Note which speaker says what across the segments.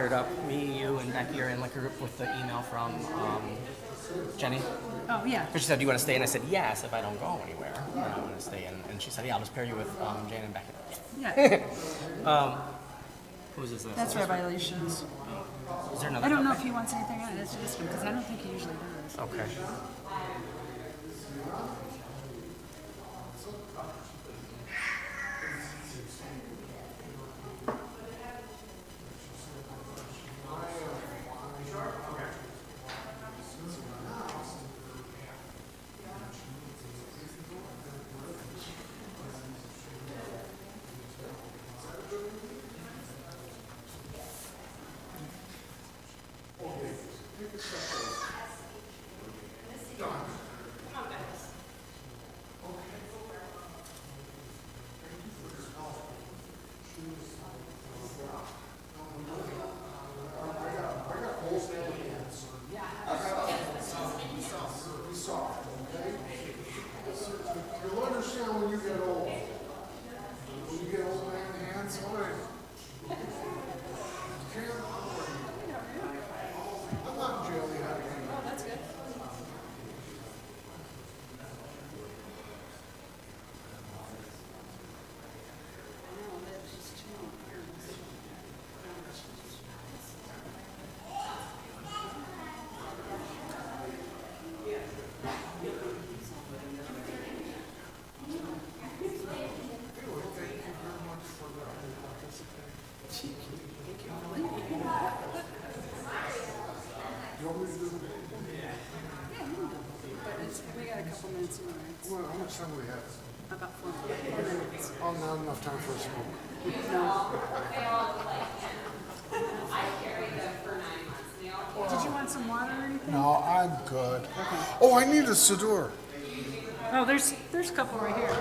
Speaker 1: paired up. Me, you, and Becky are in like a group with the email from Jenny.
Speaker 2: Oh, yeah.
Speaker 1: Because she said, "Do you want to stay?" And I said, "Yes, if I don't go anywhere, I want to stay." And she said, "Yeah, I'll just pair you with Jane and Becky."
Speaker 2: Yeah,
Speaker 1: Who's this?
Speaker 2: that's Rabbi Elisha's.
Speaker 1: Is there another?
Speaker 2: I don't know
Speaker 1: Rabbi?
Speaker 2: if he wants anything on it. It's just because I don't think he usually does.
Speaker 1: Okay.
Speaker 3: You'll understand when you get old. When you get old man hands, all right. I'm not in jail yet.
Speaker 2: Oh, that's good. We got a couple minutes anyway.
Speaker 3: Well, how much time do we have?
Speaker 2: About 4 minutes.
Speaker 3: Oh, not enough time for a smoke.
Speaker 2: No. Did you want some water or anything?
Speaker 3: No, I'm good. Oh, I need a Siddur.
Speaker 2: Oh, there's a couple right here.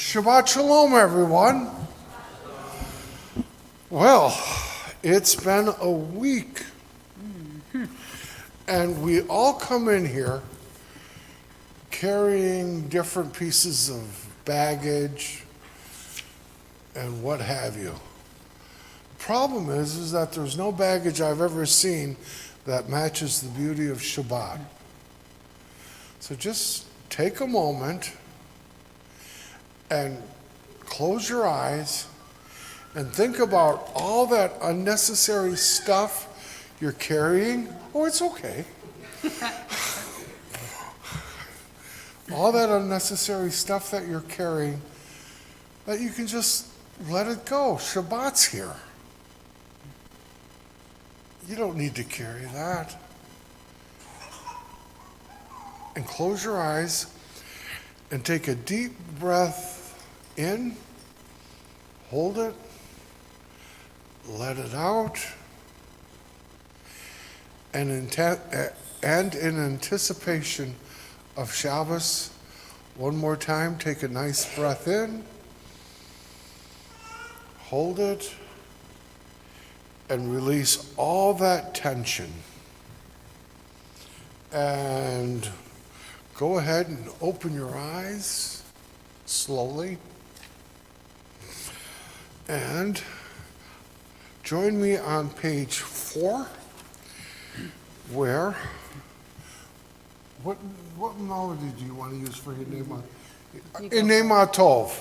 Speaker 3: Shabbat Shalom, everyone. Well, it's been a week. And we all come in here carrying different pieces of baggage and what have you. Problem is that there's no baggage I've ever seen that matches the beauty of Shabbat. So just take a moment and close your eyes and think about all that unnecessary stuff you're carrying. Oh, it's okay. All that unnecessary stuff that you're carrying, that you can just let it go. Shabbat's here. You don't need to carry that. And close your eyes and take a deep breath in, hold it, let it out, and in anticipation of Shabbos, one more time, take a nice breath in, hold it, and release all that tension. And go ahead and open your eyes slowly. And join me on page 4, where, what melody do you want to use for Hinema? Hinema Tov.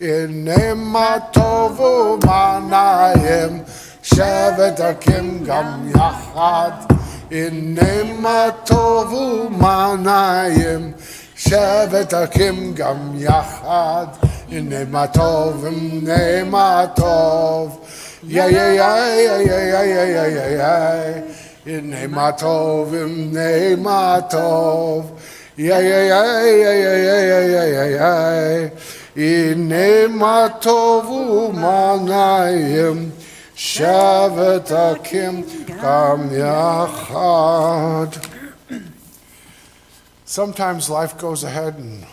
Speaker 3: Hinema Tov u'manayim, shevet akim gam yachad. Hinema Tov u'manayim, shevet akim gam yachad. Hinema Tov, Hinema Tov. Yeah, yeah, yeah, yeah, yeah, yeah, yeah, yeah, yeah. Hinema Tov, Hinema Tov. Yeah, yeah, yeah, yeah, yeah, yeah, yeah, yeah, yeah. Hinema Tov u'manayim, shevet akim gam yachad. Sometimes life goes ahead and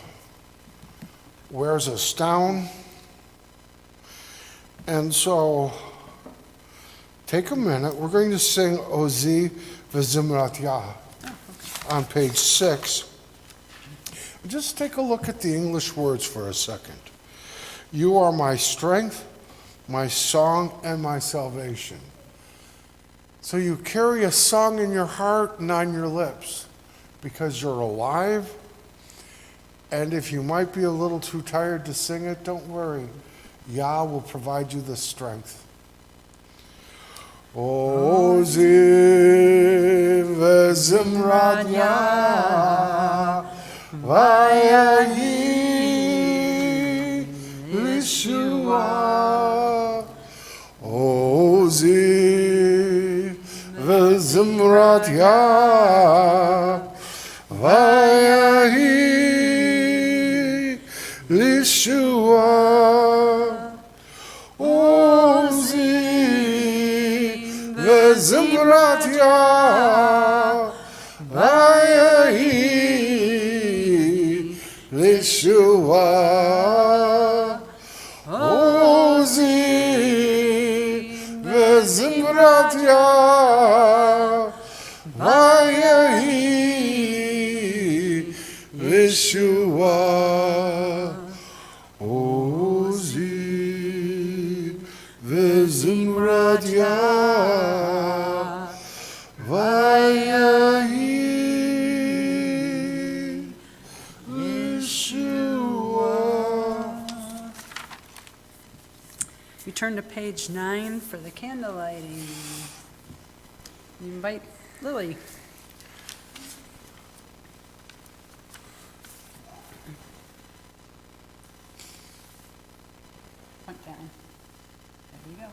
Speaker 3: wears us down. And so, take a minute. We're going to sing Ozi v'Zimrat Yah on page 6. Just take a look at the English words for a second. You are my strength, my song, and my salvation. So you carry a song in your heart and on your lips because you're alive. And if you might be a little too tired to sing it, don't worry. Yah will provide you the strength. Ozi v'Zimrat Yah Vayahi Lishua. Ozi v'Zimrat Yah Vayahi Lishua. Ozi v'Zimrat Yah Vayahi Lishua. Ozi v'Zimrat Yah Vayahi Lishua. Ozi v'Zimrat Yah Vayahi Lishua.
Speaker 2: We turn to page 9 for the candle lighting. You invite Lily. Point down. There you go.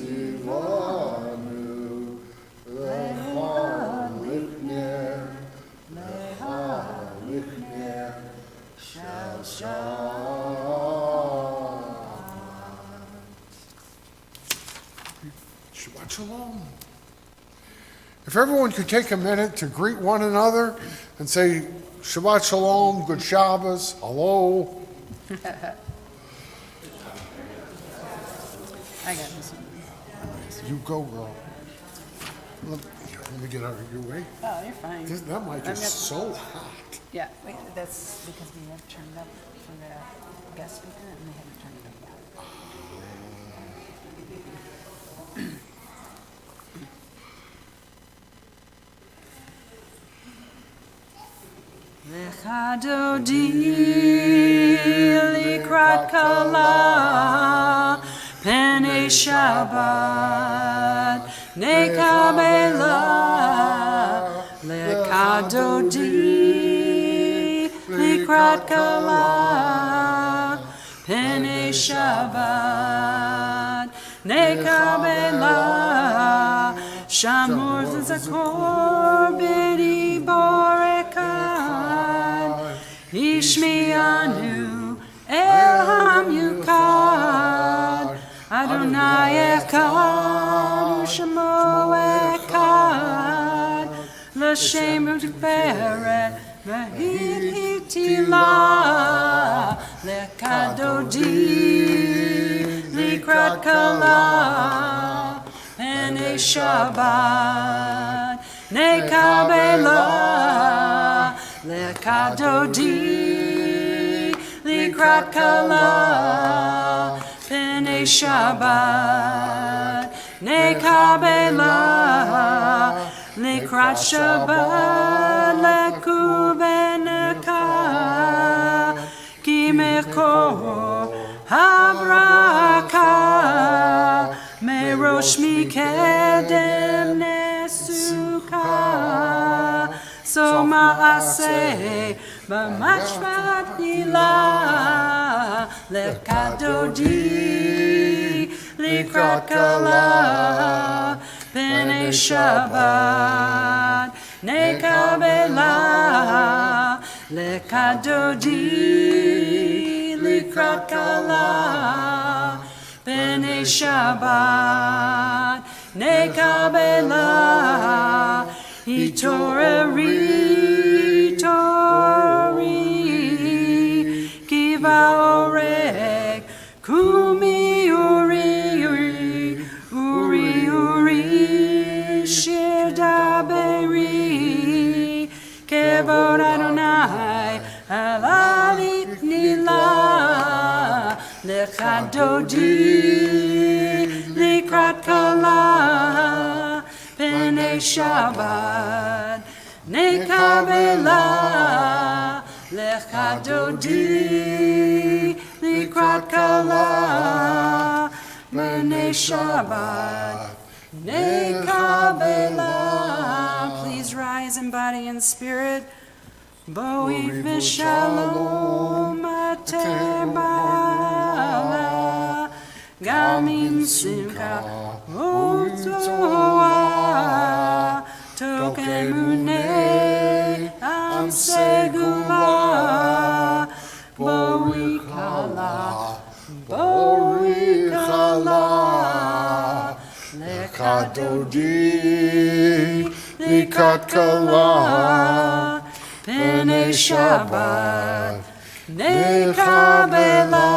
Speaker 3: Zivanu, Lecha Lichner, Shel Shabbat Shalom. If everyone could take a minute to greet one another and say, Shabbat Shalom, good Shabbos, hello.
Speaker 2: I got this one.
Speaker 3: You go, girl. Let me get out of your way.
Speaker 2: Oh, you're fine.
Speaker 3: That mic
Speaker 2: I'm
Speaker 3: is
Speaker 2: not-
Speaker 3: so hot.
Speaker 2: Yeah, wait, that's because we have turned up for the guest speaker and they haven't turned it up yet. Lecha dodi likrat kala penei Shabbat nekabela lecha dodi likrat kala penei Shabbat nekabela shamur zakor b'di borekan ishmianu el hamyukad Adonai echad u'shemo echad l'shem u'tiferet v'hitila lekadodi likrat kala penei Shabbat nekabela lekadodi likrat kala penei Shabbat nekabela likrat Shabbat lekubeneka ki mekor habraka merosh mikedem nesuka so maaseh b'mashvat nila lekadodi likrat kala penei Shabbat nekabela lekadodi likrat kala penei Shabbat nekabela hitoreri tori kiva orek kumi uri shir daberi kevod Adonai alalit nila lekadodi likrat kala penei Shabbat nekabela lekadodi likrat kala penei Shabbat nekabela. Please rise in body and spirit. Boi v'shalom atebala gamin simcha u'toa tokemune am segula boi kala lekadodi likrat kala penei Shabbat nekabela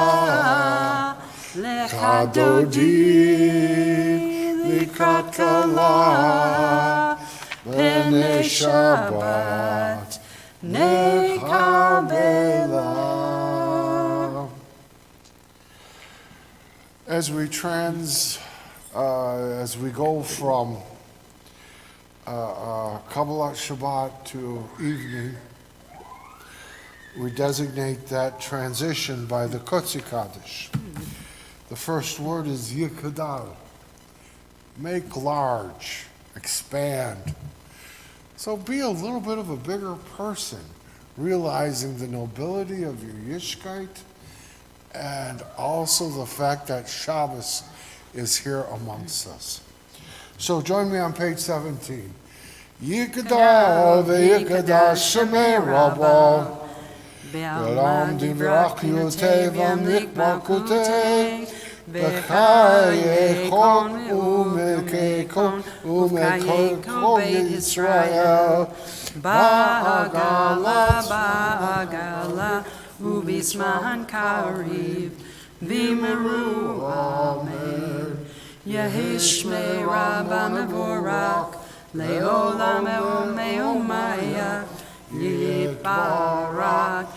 Speaker 2: lekadodi likrat kala penei Shabbat nekabela.
Speaker 3: As we go from Kabbalat Shabbat to evening, we designate that transition by the Kotzi Kaddish. The first word is Yikadal. Make large, expand. So be a little bit of a bigger person, realizing the nobility of your Yiddishkeit and also the fact that Shabbos is here amongst us. So join me on page 17. Yikada ve'yikada shemei rabba Ve'lam divrach yotei v'amlik malkutei V'chayekon u'mekekon u'mekekon Yisrael Ba'agala u'bisman kariv V'meru amen Yehishmei rabba mevorak Le'olam me'omaya Yitbarak,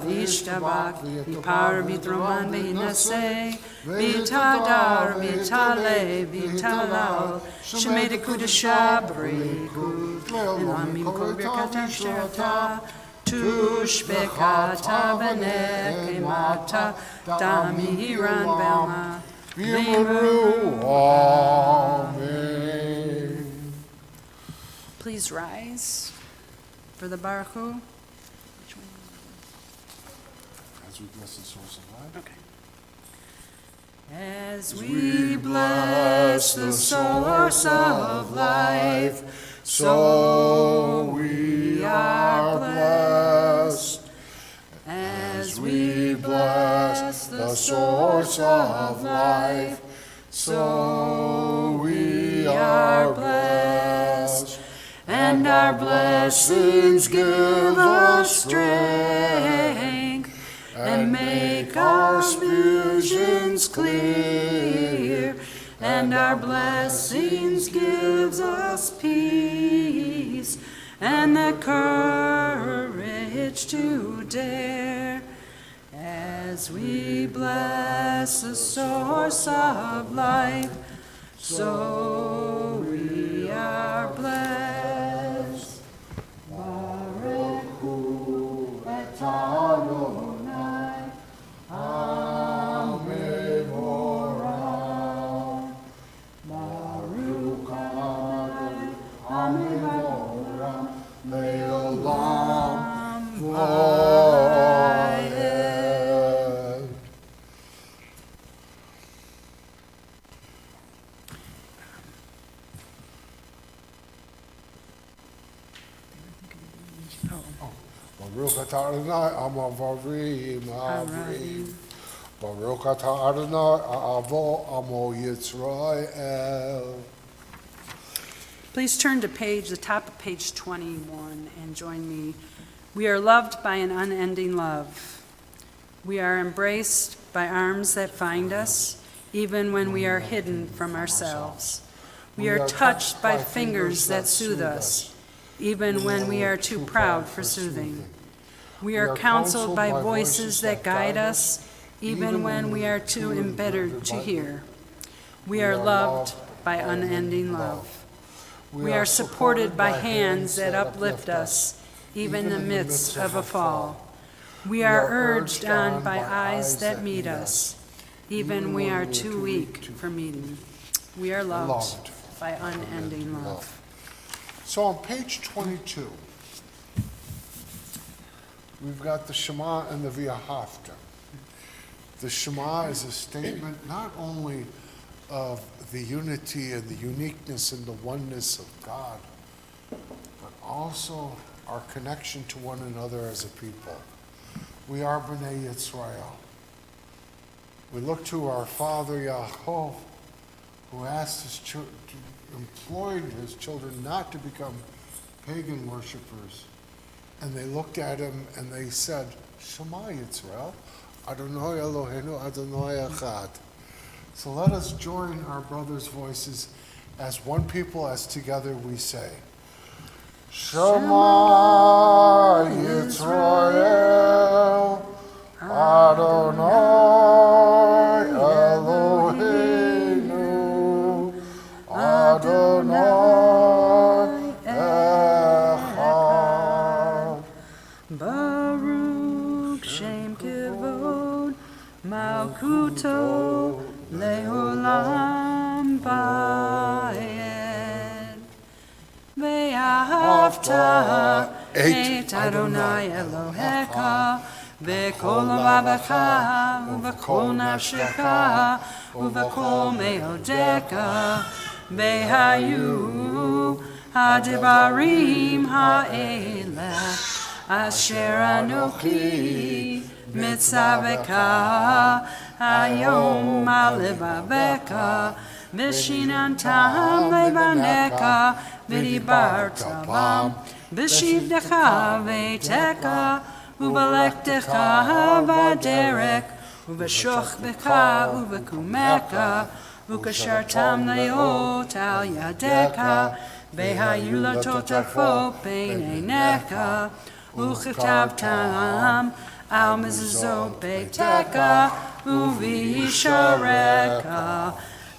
Speaker 3: Vishtabak, Vipar, Vitroman, Vinase, Vitadar, Vitale, Vitalal, Shemeda Kudashabri, Elamim Kobirkata Sherta, Tushbekata, Benekemata, Damiran Belma, V'meru amen.
Speaker 2: Please rise for the Baruch Hu.
Speaker 3: As we bless the source of life.
Speaker 2: Okay. As we bless the source of life, so we are blessed. As we bless the source of life, so we are blessed. And our blessings give us strength and make our visions clear. And our blessings gives us peace and the courage to dare. As we bless the source of life, so we are blessed. Baruch et Adonai, Amevorah. Baruch Adonai, Amevorah, Le'olam Vayed.
Speaker 3: Baruch atah Adonai, Amavarim, Avrim. Baruch atah Adonai, Avo, Amo Yisrael.
Speaker 2: Please turn to the top of page 21 and join me. We are loved by an unending love. We are embraced by arms that find us, even when we are hidden from ourselves. We are touched by fingers that soothe us, even when we are too proud for soothing. We are counseled by voices that guide us, even when we are too embittered to hear. We are loved by unending love. We are supported by hands that uplift us, even in the midst of a fall. We are urged on by eyes that meet us, even when we are too weak for meeting. We are loved by unending love.
Speaker 3: So on page 22, we've got the Shema and the V'ahavta. The Shema is a statement not only of the unity and the uniqueness and the oneness of God, but also our connection to one another as a people. We are B'nai Yisrael. We look to our father Yaakov, who asked his employed his children not to become pagan worshipers. And they looked at him and they said, Shema Yisrael, Adonai Eloheinu, Adonai Echad. So let us join our brothers' voices as one people, as together we say, Shema Yisrael, Adonai Eloheinu, Adonai Echad.
Speaker 2: Baruch Shem Kivod Malkuto Leolam Vayed Ve'ahavta et Adonai Elohecha וכל לבבך ובכל נפשך ובכל מאודך, והיו הדברים האלה אשר אנוכי מצווך היום על לבבך, ושיננתם לבניך ודיברת בם, בשבתך ביתך ובלכתך בדרך ובשוכבך ובקומך, וקשרתם להיות על ידיך, והיו לטוטפות בין עיניך, וכתבתם על מזוזות ביתך ובישעריך,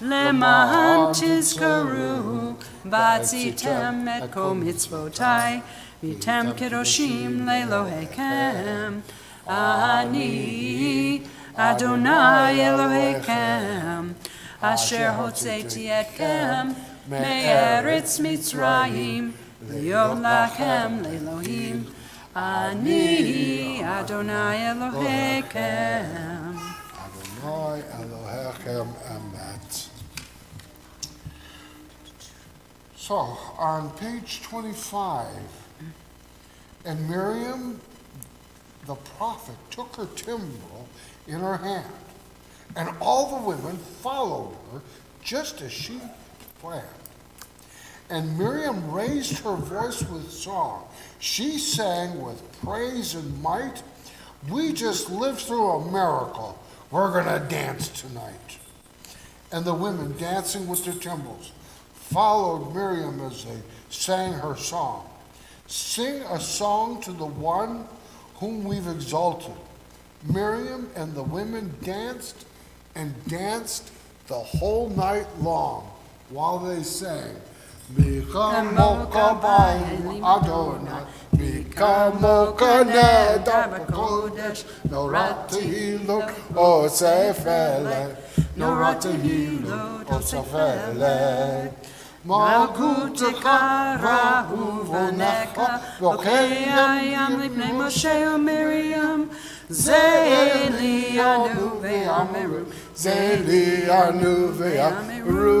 Speaker 2: למען תזכרו ועשיתם את כל מצוותי, והייתם קדושים לאלוהיכם. אני אדוני אלוהיכם, אשר הוצאתי אתכם מארץ מצרים, להיות לכם לאלוהים. אני אדוני אלוהיכם.
Speaker 3: Adonai Elohechem Emet. So, on page 25, and Miriam the prophet took her timbrel in her hand, and all the women followed her just as she planned. And Miriam raised her voice with song. She sang with praise and might. We just lived through a miracle. We're going to dance tonight. And the women, dancing with their timbrels, followed Miriam as they sang her song. Sing a song to the one whom we've exalted. Miriam and the women danced and danced the whole night long while they sang, Mika moka bayim Adonai, Mika moka nedar b'kodesh, Norati lok osefelet, Norati lok osefelet. Malkutecha ra'uvonecha, V'okeyam lipnei Moshe u'Miriam, Ze'elianu ve'amiru, Ze'elianu ve'amiru,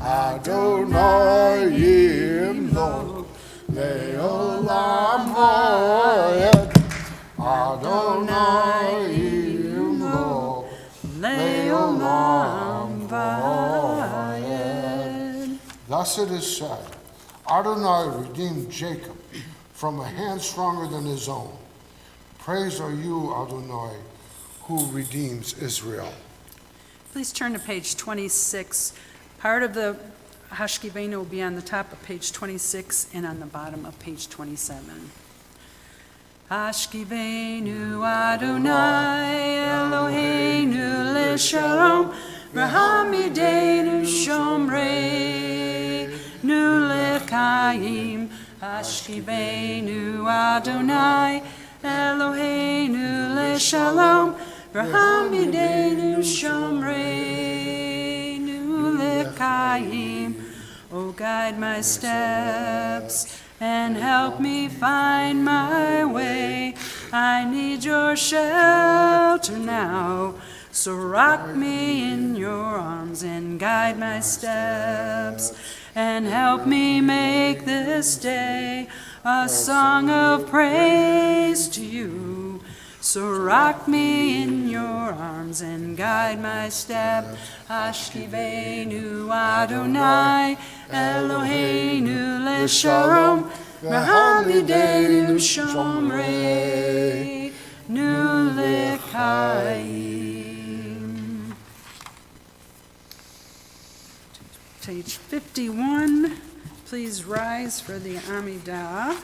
Speaker 3: Adonai yimlo, Le'olam va'ed, Adonai yimlo, Le'olam va'ed. Thus it is said, Adonai redeemed Jacob from a hand stronger than his own. Praise are you, Adonai, who redeems Israel.
Speaker 2: Please turn to page 26. Part of the Hashkivenu will be on the top of page 26 and on the bottom of page 27. Hashkivenu Adonai Eloheinu leshalom, Rahamidenu shomrei nu lekayim. Hashkivenu Adonai Eloheinu leshalom, Rahamidenu shomrei nu lekayim. Oh, guide my steps and help me find my way. I need your shelter now, so rock me in your arms and guide my steps and help me make this day a song of praise to you. So rock me in your arms and guide my step. Hashkivenu Adonai Eloheinu leshalom, Rahamidenu shomrei nu lekayim. Page 51. Please rise for the Amidah.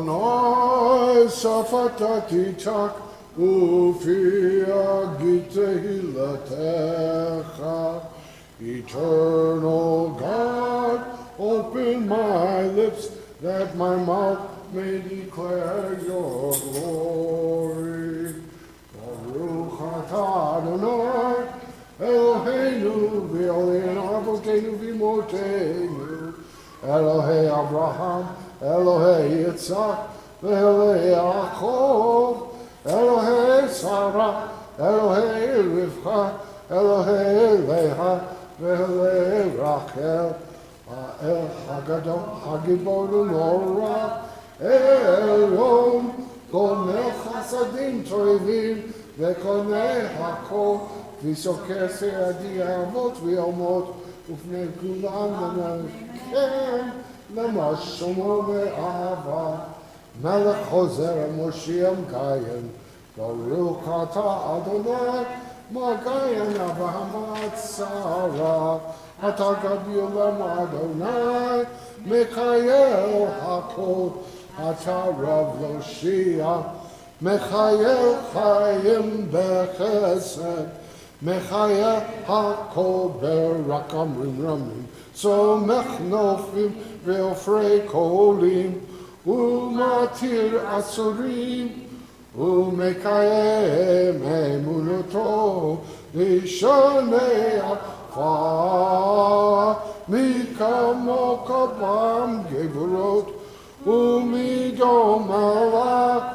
Speaker 3: Adonai safatati tak ufi agitehilatecha. Eternal God, open my lips that my mouth may declare your glory. ata Adonai, Eloheinu v'Elin Avotenu v'Imotenu, Elohei Abraham, Elohei Yitzhak, Elohei Yaakov, Elohei Sarah, Elohei Rivka, Elohei Leah, Elohei Rachel, El Hagadol, Hagibor Nora, Elom, Gomel Chasadim Toivim, Vekonei Hakol, Visokeh Se'adi Avot V'Yomot, Ufnei Kulam V'Nelkem, L'Mashomo Ve'ava, Melech Hozer Moshiach Gayen, Baruch Ata Adonai, Magayen Abraham Sarah, Ata Gabiulam Adonai, Mechayel Hakol, Ata Rav Loshia, Mechayel Chayim Bechesed, Mechayel Hakol Berakam Rimramim, Somech Nofim Ve'ofrei Kolim, Umatir Asurim, Umekayem Emunoto, Lishonei Afar, Mikamo Kabam Gevurot, Umidom Malak,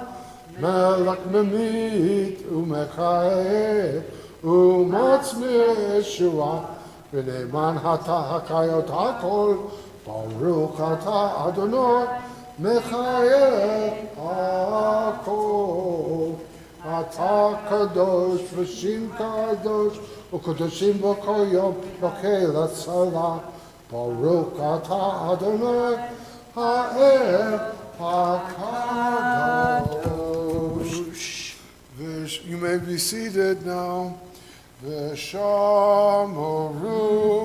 Speaker 3: Melak Memit, Umekayem, Umatz Meshua, V'neman Hata Hakayot Hakol, Baruch Ata Adonai, Mechayel Hakol, Ata Kadosh V'Shim Kadosh, U'Kadoshim B'Kol Yom B'Keilat Salah, Baruch Ata Adonai, Ha'el HaKadosh. You may be seated now. V'shamoru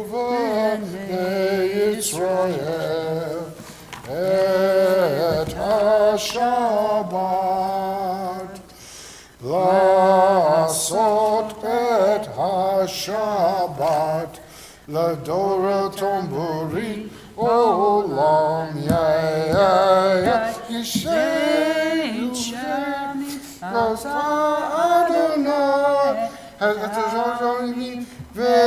Speaker 3: v'nei Yisrael et ha-Shabbat, לעשות את השבת לדור תמבורי עולם ישנו עשה אדוני את הזרים והארץ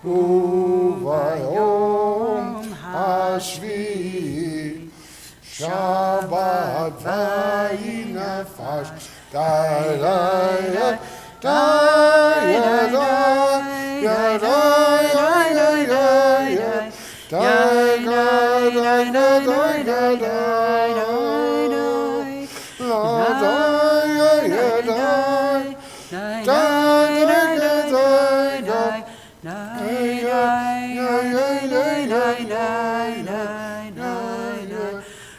Speaker 3: וביום השביעי שבת ויהי נפש די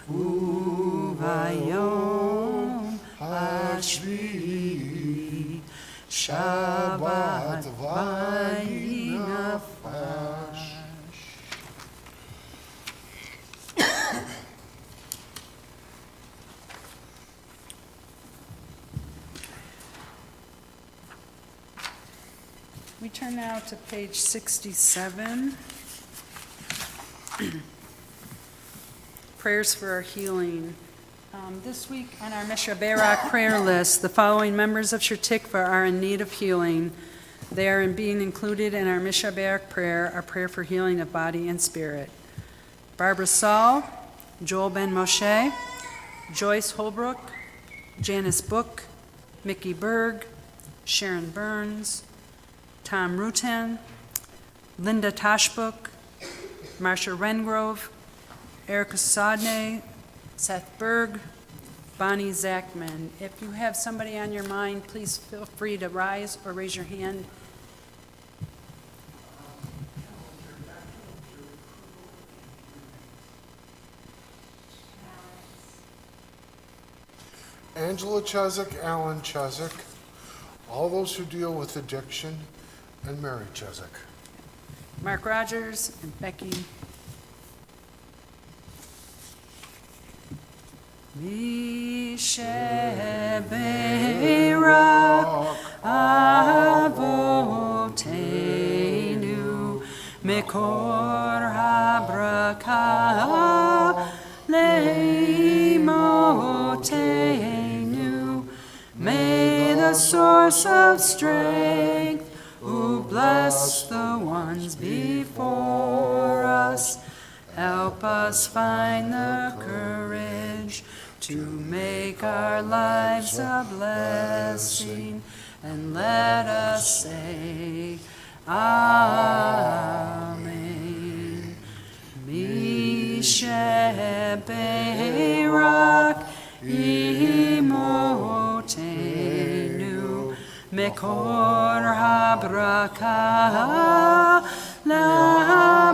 Speaker 3: וביום השביעי שבת ויהי נפש.
Speaker 2: We turn now to page 67. Prayers for our healing. This week on our Mishaberak prayer list, the following members of Shertikva are in need of healing. They are being included in our Mishaberak prayer, our prayer for healing of body and spirit. Barbara Saul, Joel Ben Moshe, Joyce Holbrook, Janice Book, Mickey Berg, Sharon Burns, Tom Rutan, Linda Toshbook, Marsha Rengrove, Erica Sadney, Seth Berg, Bonnie Zachman. If you have somebody on your mind, please feel free to rise or raise your hand.
Speaker 3: Angela Chezik, Alan Chezik, all those who deal with addiction, and Mary Chezik.
Speaker 2: Mark Rogers and Becky. Misheberak avotenu mekor habraka leimotenu the source of strength, who bless the ones before us. Help us find the courage to make our lives a blessing, and let us say, Amen. Misheberak imotenu mekor habraka labotenu.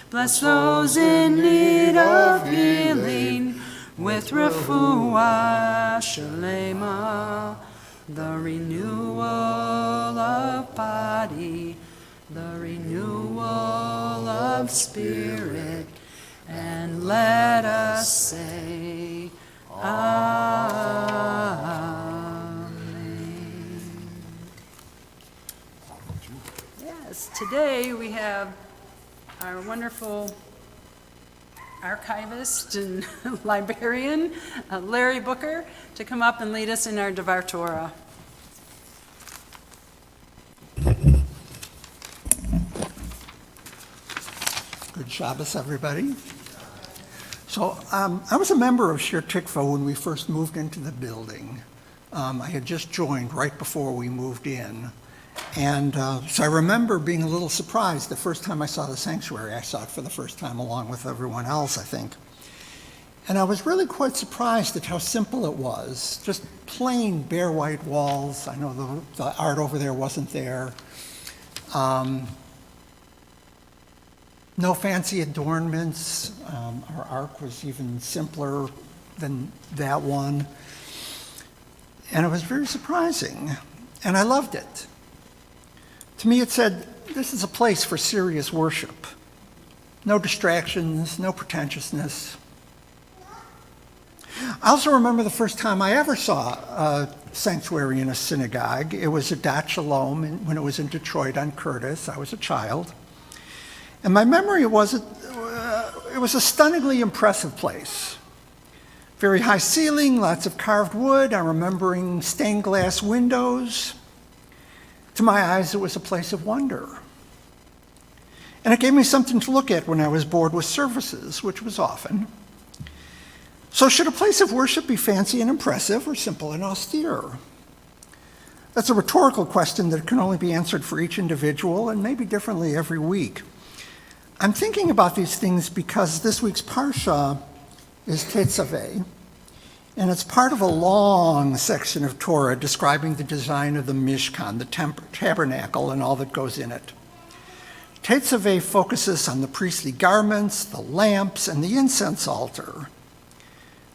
Speaker 2: Bless those in need of healing with refuah shalema, the renewal of body, the renewal of spirit, and let us say, Amen. Yes, today we have our wonderful archivist and librarian, Larry Booker, to come up and lead us in our Devar Torah.
Speaker 4: Good Shabbos, everybody. So I was a member of Shir Tikva when we first moved into the building. I had just joined right before we moved in. And so I remember being a little surprised the first time I saw the sanctuary. I saw it for the first time along with everyone else, I think. And I was really quite surprised at how simple it was. Just plain bare white walls. I know the art over there wasn't there. No fancy adornments. Our ark was even simpler than that one. And it was very surprising. And I loved it. To me, it said, this is a place for serious worship. No distractions, no pretentiousness. I also remember the first time I ever saw a sanctuary in a synagogue. It was at Dat Shalom when it was in Detroit on Curtis. I was a child. And my memory was it was a stunningly impressive place. Very high ceiling, lots of carved wood. I'm remembering stained glass windows. To my eyes, it was a place of wonder. And it gave me something to look at when I was bored with services, which was often. So should a place of worship be fancy and impressive or simple and austere? That's a rhetorical question that can only be answered for each individual and maybe differently every week. I'm thinking about these things because this week's Parsha is Tetzaveh, and it's part of a long section of Torah describing the design of the Mishkan, the tabernacle, and all that goes in it. Tetzaveh focuses on the priestly garments, the lamps, and the incense altar.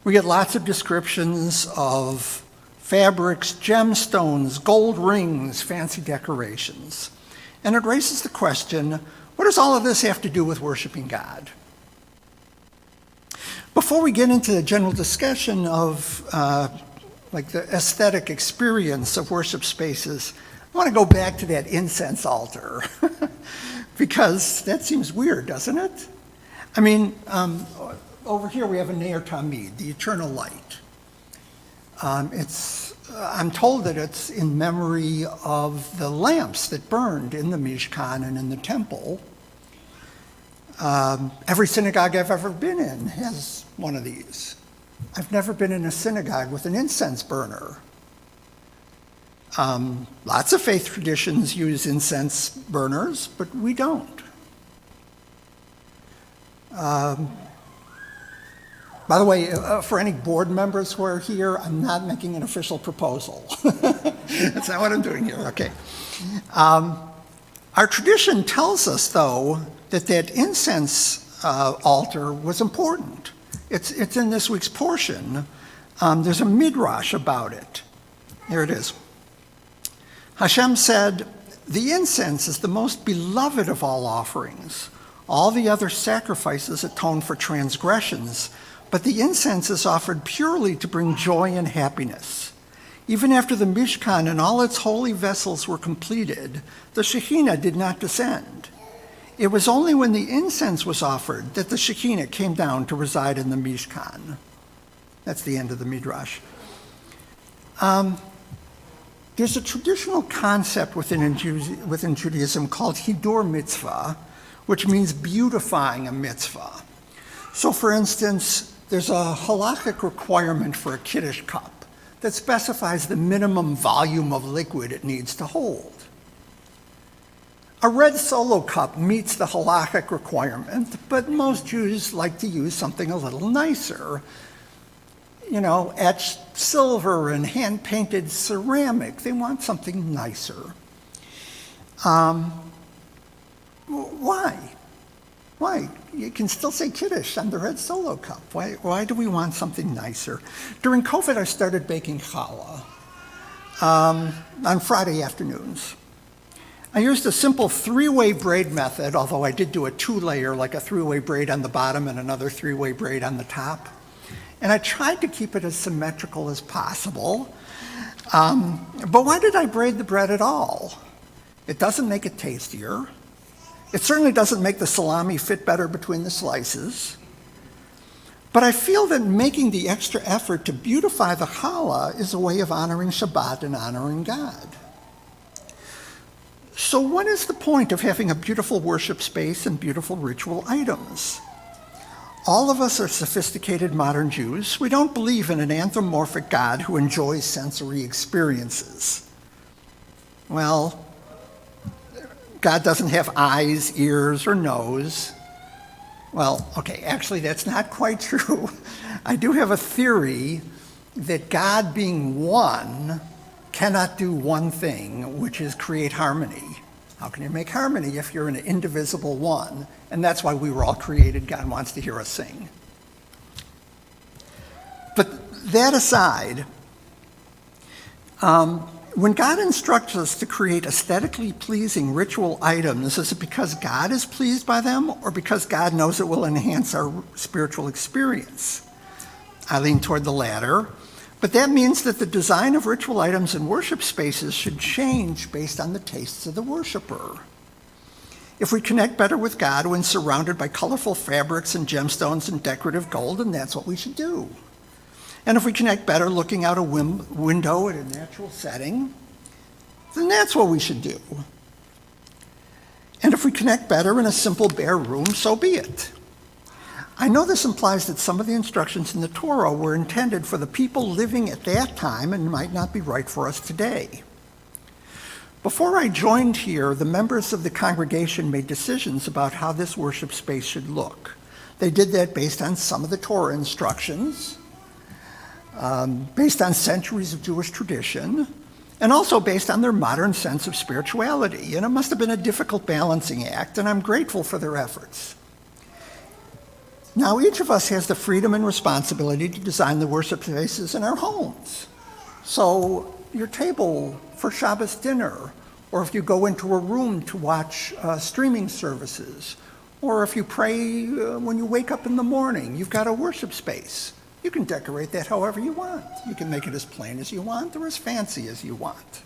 Speaker 4: We get lots of descriptions of fabrics, gemstones, gold rings, fancy decorations. And it raises the question, what does all of this have to do with worshiping God? Before we get into the general discussion of the aesthetic experience of worship spaces, I want to go back to that incense altar because that seems weird, doesn't it? I mean, over here we have a Ner Tamid, the eternal light. I'm told that it's in memory of the lamps that burned in the Mishkan and in the temple. Every synagogue I've ever been in has one of these. I've never been in a synagogue with an incense burner. Lots of faith traditions use incense burners, but we don't. By the way, for any board members who are here, I'm not making an official proposal. That's not what I'm doing here, okay. Our tradition tells us, though, that incense altar was important. It's in this week's portion. There's a midrash about it. Here it is. Hashem said, "The incense is the most beloved of all offerings. All the other sacrifices atone for transgressions, but the incense is offered purely to bring joy and happiness. Even after the Mishkan and all its holy vessels were completed, the Shekhinah did not descend. It was only when the incense was offered that the Shekhinah came down to reside in the Mishkan." That's the end of the Midrash. There's a traditional concept within Judaism called Hidur Mitzvah, which means beautifying a mitzvah. So for instance, there's a halachic requirement for a Kiddush cup that specifies the minimum volume of liquid it needs to hold. A red Solo cup meets the halachic requirement, but most Jews like to use something a little nicer. You know, etched silver and hand-painted ceramic. They want something nicer. Why? Why? You can still say Kiddush on the red Solo cup. Why do we want something nicer? During COVID, I started baking challah on Friday afternoons. I used a simple three-way braid method, although I did do a two-layer, like a three-way braid on the bottom and another three-way braid on the top. And I tried to keep it as symmetrical as possible. But why did I braid the bread at all? It doesn't make it tastier. It certainly doesn't make the salami fit better between the slices. But I feel that making the extra effort to beautify the challah is a way of honoring Shabbat and honoring God. So what is the point of having a beautiful worship space and beautiful ritual items? All of us are sophisticated modern Jews. We don't believe in an anthropomorphic God who enjoys sensory experiences. Well, God doesn't have eyes, ears, or nose. Well, okay, actually that's not quite true. I do have a theory that God being one cannot do one thing, which is create harmony. How can you make harmony if you're an indivisible one? And that's why we were all created. God wants to hear us sing. But that aside, when God instructs us to create aesthetically pleasing ritual items, is it because God is pleased by them or because God knows it will enhance our spiritual experience? I lean toward the latter, but that means that the design of ritual items in worship spaces should change based on the tastes of the worshiper. If we connect better with God when surrounded by colorful fabrics and gemstones and decorative gold, then that's what we should do. And if we connect better looking out a window at a natural setting, then that's what we should do. And if we connect better in a simple bare room, so be it. I know this implies that some of the instructions in the Torah were intended for the people living at that time and might not be right for us today. Before I joined here, the members of the congregation made decisions about how this worship space should look. They did that based on some of the Torah instructions, based on centuries of Jewish tradition, and also based on their modern sense of spirituality. And it must have been a difficult balancing act, and I'm grateful for their efforts. Now, each of us has the freedom and responsibility to design the worship spaces in our homes. So your table for Shabbos dinner, or if you go into a room to watch streaming services, or if you pray when you wake up in the morning, you've got a worship space. You can decorate that however you want. You can make it as plain as you want or as fancy as you want.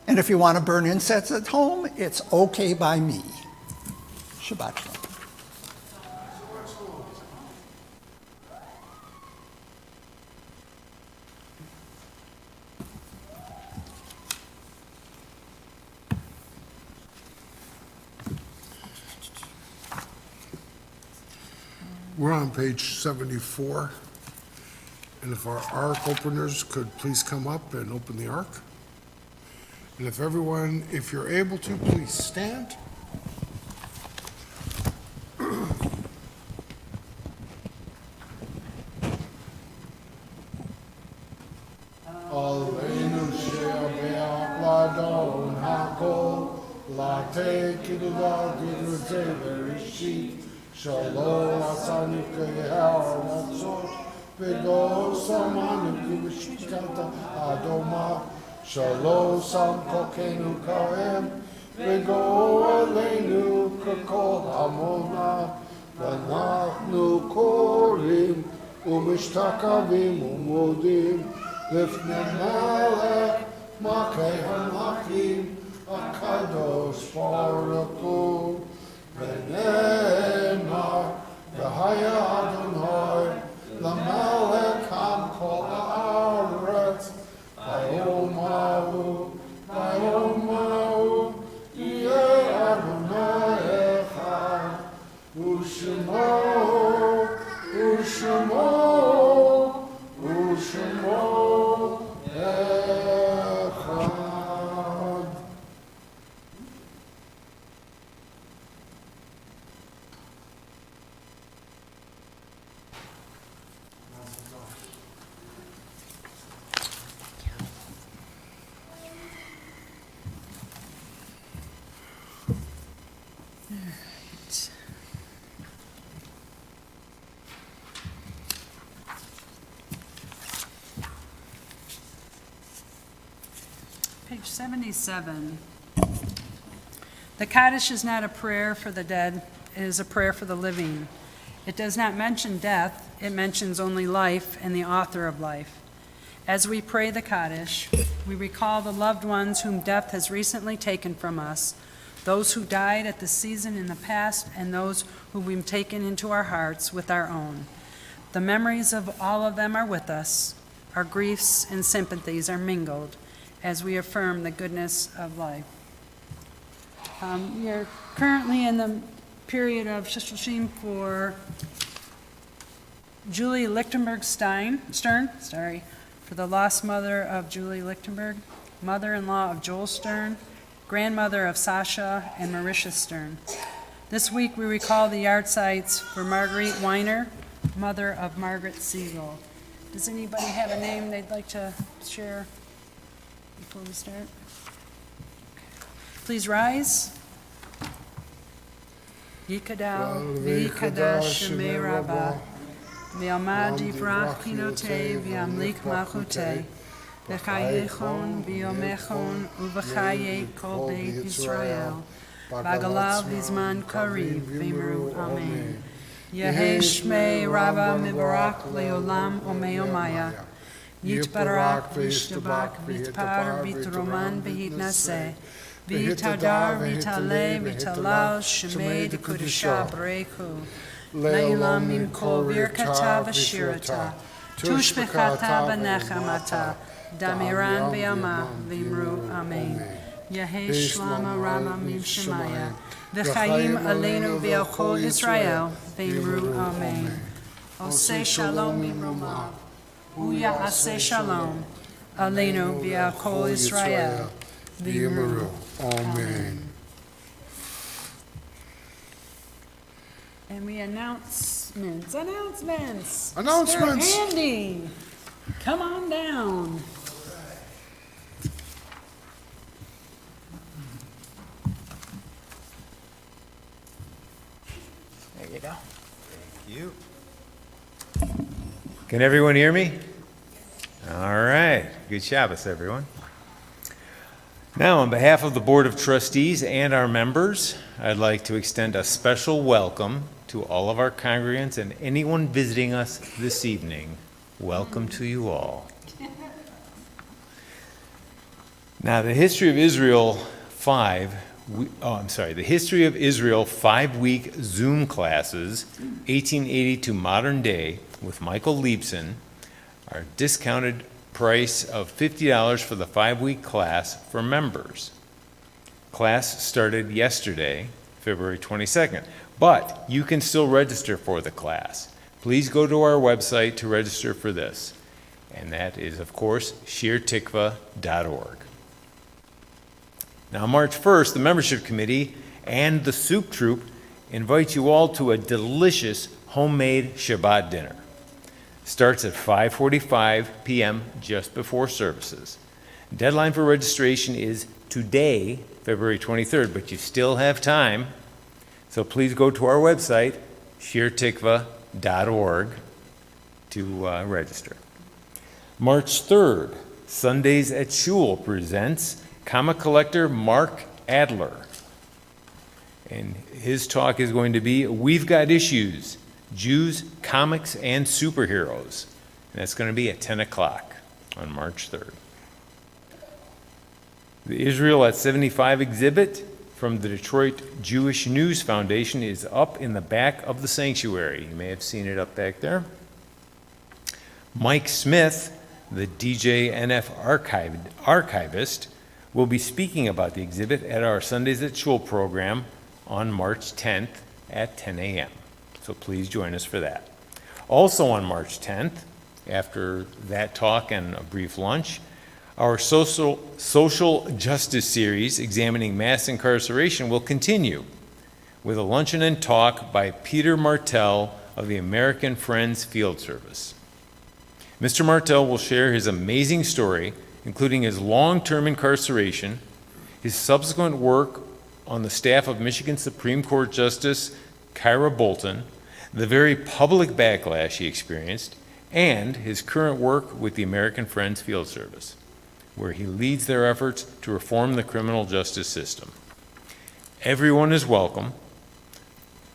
Speaker 4: And if you want to burn incense at home, it's okay by me. Shabbat shalom.
Speaker 3: We're on page 74. And if our ark openers could please come up and open the ark. And if everyone, if you're able to, please stand. Aleinu she'abeach ladon hakol, la'tekidu la'didu ze'bereshit, shalom asanu k'yehar natzot, v'lo samanu k'b'shikata adoma, shalom sam kokenu ka'em, v'go aleinu k'kol hamona, v'nachnu korim, u'mishtakavim u'modim, לפני מלך מלכי המלכים הקדוש ברוך הוא ונאמר והיה אדוני למלך עם כל הארץ
Speaker 2: Page 77. The Kaddish is not a prayer for the dead, it is a prayer for the living. It does not mention death, it mentions only life and the author of life. As we pray the Kaddish, we recall the loved ones whom death has recently taken from us, those who died at the season in the past, and those who we've taken into our hearts with our own. The memories of all of them are with us. Our griefs and sympathies are mingled as we affirm the goodness of life. We are currently in the period of Shishim for Julie Lichtenberg Stern, for the lost mother of Julie Lichtenberg, mother-in-law of Joel Stern, grandmother of Sasha and Marisha Stern. This week we recall the yard sites for Marguerite Weiner, mother of Margaret Siegel. Does anybody have a name they'd like to share before we start? Please rise. Yikadal v'yikadash shemei rabbah v'yamad yivrach pinotei v'yamlik malchutei v'chayechon v'yomechon uv'chayei kol beit Yisrael b'galav v'zman kariv v'imru amen. Yehei shmei rabbah mibarak leolam omeomaya yitbarak v'yishtabak v'yitpar v'yitroman v'yitnaseh V'yitadar v'yitale v'yitalal shemei d'kudisha b'reiku Leilam im kol birkata v'shirata Tushbechata v'nechamata Damiran v'yama v'imru amen Yehei shlama rama mim shemaya V'chayim aleinu v'yachol Yisrael v'imru amen Oseh shalom imrumav Uya aseh shalom aleinu v'yachol Yisrael v'imru.
Speaker 3: Amen.
Speaker 2: And we announcements.
Speaker 3: Announcements.
Speaker 2: Sir Andy, come on down.
Speaker 1: There you go.
Speaker 5: You. Can everyone hear me? All right. Good Shabbos, everyone. Now, on behalf of the Board of Trustees and our members, I'd like to extend a special welcome to all of our congregants and anyone visiting us this evening. Welcome to you all. Now, the history of Israel 5-week Zoom classes, 1880 to modern day, with Michael Liebson, are discounted price of $50 for the 5-week class for members. Class started yesterday, February 22nd, but you can still register for the class. Please go to our website to register for this, and that is, of course, sheartikva.org. Now, March 1st, the membership committee and the soup troupe invite you all to a delicious homemade Shabbat dinner. Starts at 5:45 p.m. just before services. Deadline for registration is today, February 23rd, but you still have time. So please go to our website, sheartikva.org, to register. March 3rd, Sundays at Shul presents comic collector Mark Adler. And his talk is going to be We've Got Issues, Jews, Comics, and Superheroes. And that's going to be at 10 o'clock on March 3rd. The Israel at 75 exhibit from the Detroit Jewish News Foundation is up in the back of the sanctuary. You may have seen it up back there. Mike Smith, the DJNF archivist, will be speaking about the exhibit at our Sundays at Shul program on March 10th at 10 a.m. So please join us for that. Also on March 10th, after that talk and a brief lunch, our social justice series examining mass incarceration will continue with a luncheon and talk by Peter Martell of the American Friends Field Service. Mr. Martell will share his amazing story, including his long-term incarceration, his subsequent work on the staff of Michigan Supreme Court Justice Kyra Bolton, the very public backlash he experienced, and his current work with the American Friends Field Service. where he leads their efforts to reform the criminal justice system. Everyone is welcome,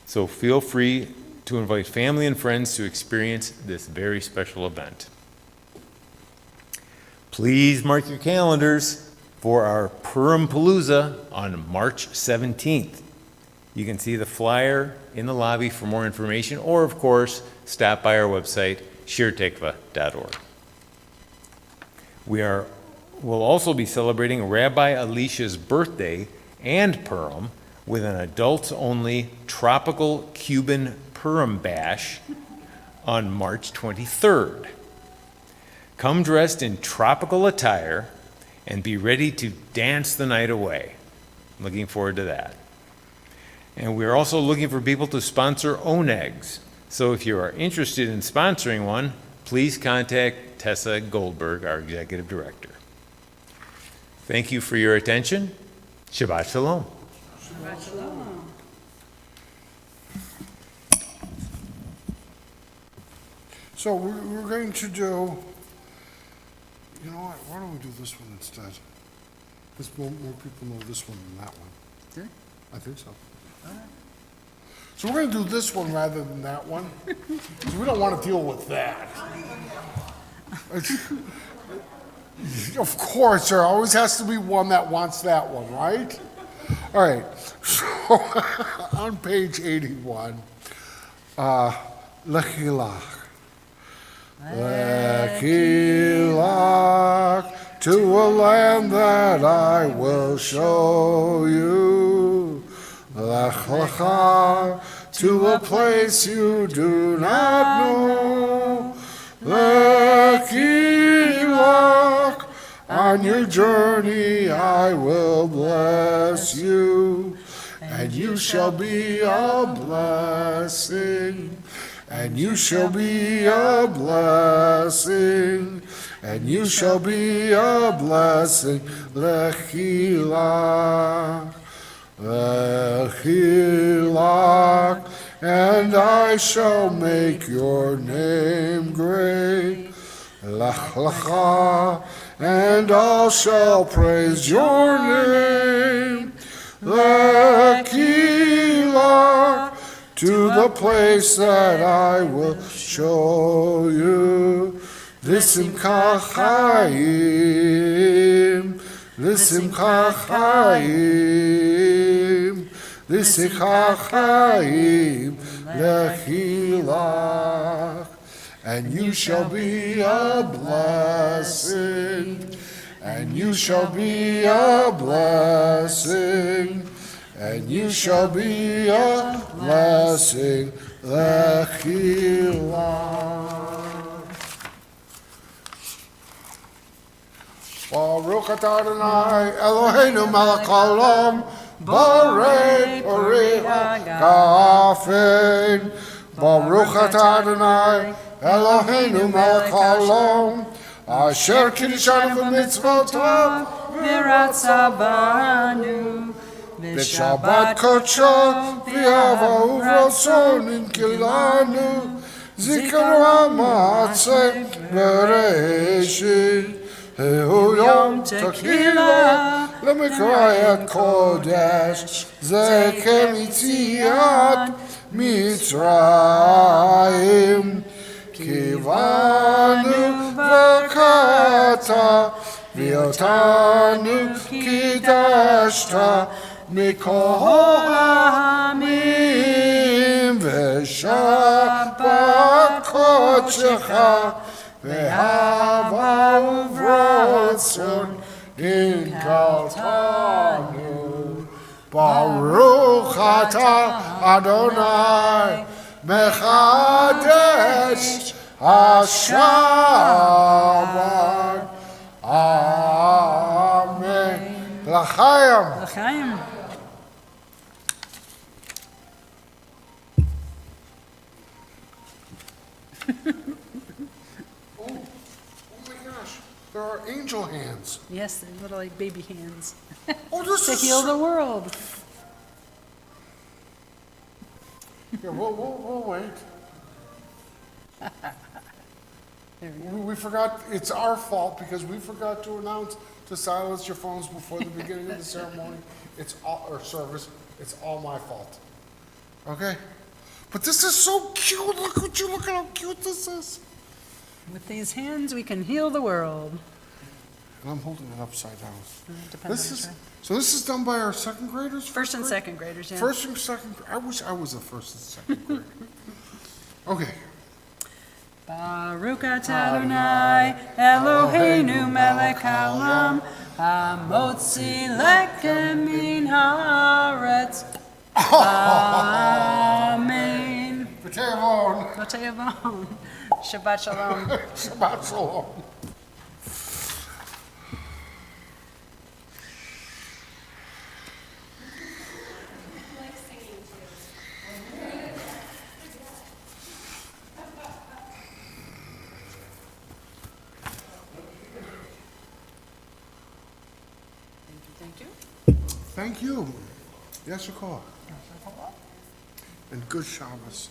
Speaker 5: so feel free to invite family and friends to experience this very special event. Please mark your calendars for our Purim Palooza on March 17th. You can see the flyer in the lobby for more information, or of course, stop by our website, shirtekva.org. We'll also be celebrating Rabbi Alicia's birthday and Purim with an adults-only tropical Cuban Purim bash on March 23rd. Come dressed in tropical attire and be ready to dance the night away. Looking forward to that. And we're also looking for people to sponsor Onegs. So if you are interested in sponsoring one, please contact Tessa Goldberg, our executive director. Thank you for your attention. Shabbat Shalom.
Speaker 2: Shabbat Shalom.
Speaker 3: So we're going to do, you know what, why don't we do this one instead? Because more people know this one than that one.
Speaker 2: Do
Speaker 3: I think so. So we're going to do this one rather than that one, because we don't want to deal with that. Of course, there always has to be one that wants that one, right? All right, so on page 81, Lechilach. Lechilach, to a land that I will show you. Lech lecha, to a place you do not know. Lechilach, on your journey I will bless you, and you shall be a blessing. And you shall be a blessing, and you shall be a blessing. Lechilach, Lechilach, and I shall make your name great. Lech lecha, and all shall praise your name. Lechilach, to the place that I will show you. L'simcha chayim, l'simcha chayim, l'simcha chayim, lechilach. And you shall be a blessing, and you shall be a blessing, and you shall be a blessing, lechilach. Baruch atah Adonai Eloheinu melech haolam, borei pori ha'gafen. Baruch atah Adonai Eloheinu melech haolam, asher kiddushanu v'mitzvotav
Speaker 2: V'ratza banu.
Speaker 3: B'Shabbat kodsho v'yava uvratzon inkilanu, zikaru ha'matzeh b'reishit. Hehu yom tekilah lemikra kodesh, ze kemitziat Mitzrayim. Kivanu v'kata v'yotanu kidashta mikol ha'amim, v'shabbat kodshecha v'hava uvratzon inkaltanu. Baruch atah Adonai mechadesh hashabbat. Amen. L'chaim.
Speaker 2: L'chaim.
Speaker 3: Oh my gosh, there are angel hands.
Speaker 2: Yes, they're little like baby hands
Speaker 3: Oh, this
Speaker 2: to
Speaker 3: is
Speaker 2: heal the world.
Speaker 3: Yeah, we'll wait.
Speaker 2: There we go.
Speaker 3: We forgot, it's our fault because we forgot to announce to silence your phones before the beginning of the ceremony. It's all, or service, it's all my fault. Okay? But this is so cute. Look at how cute this is.
Speaker 2: With these hands, we can heal the world.
Speaker 3: And I'm holding it upside down.
Speaker 2: Depends
Speaker 3: This
Speaker 2: on
Speaker 3: is,
Speaker 2: which way.
Speaker 3: so this is done by our second graders?
Speaker 2: First and
Speaker 3: grade?
Speaker 2: second graders, yeah.
Speaker 3: First and second, I wish I was a first and second grader. Okay.
Speaker 2: Baruch atah Adonai Eloheinu melech haolam hamotzi lechem min haaretz. Amen.
Speaker 3: V'tevon.
Speaker 2: V'tevon. Shabbat shalom.
Speaker 3: Shabbat shalom.
Speaker 2: Thank you.
Speaker 3: Thank you. Yes, you call. And good Shabbos.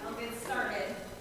Speaker 6: I'll get started.